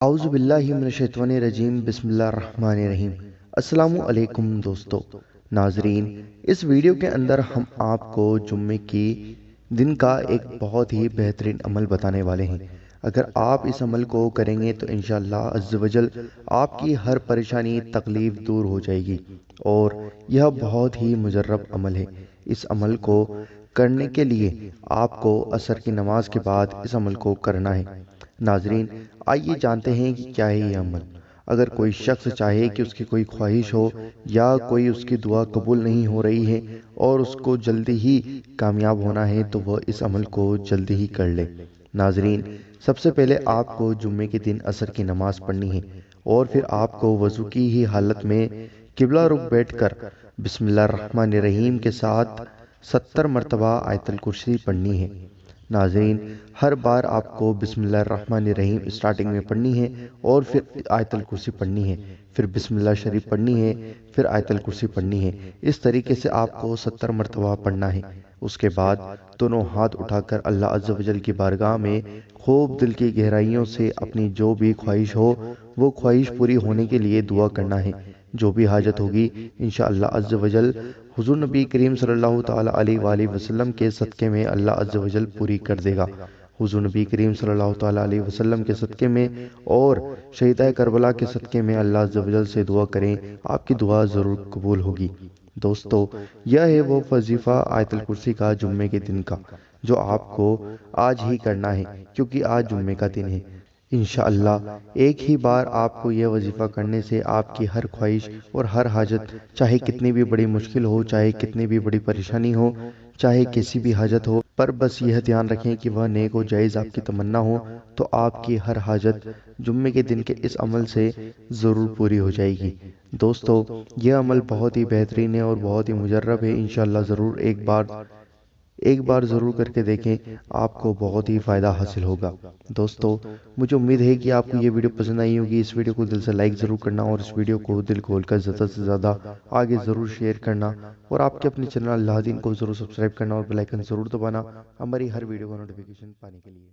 اعوذ باللہ من الشیطان الرجیم بسم اللہ الرحمن الرحیم۔ السلام علیکم دوستو ناظرین، اس ویڈیو کے اندر ہم آپ کو جمعے کی دن کا ایک بہت ہی بہترین عمل بتانے والے ہیں۔ اگر آپ اس عمل کو کریں گے تو انشاءاللہ عز و جل آپ کی ہر پریشانی تکلیف دور ہو جائے گی، اور یہ بہت ہی مجرب عمل ہے۔ اس عمل کو کرنے کے لیے آپ کو عصر کی نماز کے بعد اس عمل کو کرنا ہے۔ ناظرین، آئیے جانتے ہیں کہ کیا ہے یہ عمل۔ اگر کوئی شخص چاہے کہ اس کی کوئی خواہش ہو یا کوئی اس کی دعا قبول نہیں ہو رہی ہے اور اس کو جلدی ہی کامیاب ہونا ہے تو وہ اس عمل کو جلدی ہی کر لے۔ ناظرین، سب سے پہلے آپ کو جمعے کے دن عصر کی نماز پڑھنی ہے، اور پھر آپ کو وضو کی ہی حالت میں قبلہ رخ بیٹھ کر بسم اللہ الرحمن الرحیم کے ساتھ 70 مرتبہ آیت الکرسی پڑھنی ہے۔ ناظرین، ہر بار آپ کو بسم اللہ الرحمن الرحیم اسٹارٹنگ میں پڑھنی ہے، اور پھر آیت الکرسی پڑھنی ہے، پھر بسم اللہ شریف پڑھنی ہے، پھر آیت الکرسی پڑھنی ہے۔ اس طریقے سے آپ کو 70 مرتبہ پڑھنا ہے۔ اس کے بعد دونوں ہاتھ اٹھا کر اللہ عز و جل کی بارگاہ میں خوب دل کی گہرائیوں سے اپنی جو بھی خواہش ہو وہ خواہش پوری ہونے کے لیے دعا کرنا ہے۔ جو بھی حاجت ہوگی انشاءاللہ عز و جل حضور نبی کریم صلی اللہ تعالی علیہ وآلہ وسلم کے صدقے میں اللہ عز و جل پوری کر دے گا۔ حضور نبی کریم صلی اللہ تعالی علیہ وسلم کے صدقے میں اور شہدائے کربلا کے صدقے میں اللہ عز و جل سے دعا کریں، آپ کی دعا ضرور قبول ہوگی۔ دوستو، یہ ہے وہ وظیفہ آیت الکرسی کا جمعے کے دن کا، جو آپ کو آج ہی کرنا ہے، کیونکہ آج جمعے کا دن ہے۔ انشاءاللہ ایک ہی بار آپ کو یہ وظیفہ کرنے سے آپ کی ہر خواہش اور ہر حاجت، چاہے کتنی بھی بڑی مشکل ہو، چاہے کتنی بھی بڑی پریشانی ہو، چاہے کیسی بھی حاجت ہو، پر بس یہ دھیان رکھیں کہ وہ نیک و جائز آپ کی تمنا ہو، تو آپ کی ہر حاجت جمعے کے دن کے اس عمل سے ضرور پوری ہو جائے گی۔ دوستو، یہ عمل بہت ہی بہترین ہے اور بہت ہی مجرب ہے۔ انشاءاللہ ضرور ایک بار ضرور کر کے دیکھیں، آپ کو بہت ہی فائدہ حاصل ہوگا۔ دوستو، مجھے امید ہے کہ آپ کو یہ ویڈیو پسند آئی ہوگی۔ اس ویڈیو کو دل سے لائک ضرور کرنا، اور اس ویڈیو کو دل کھول کر زیادہ سے زیادہ آگے ضرور شیئر کرنا، اور آپ کے اپنے چینل اللہ دین کو ضرور سبسکرائب کرنا اور بیل آئیکن ضرور دبانا ہماری ہر ویڈیو کا نوٹیفیکیشن پانے کے لیے۔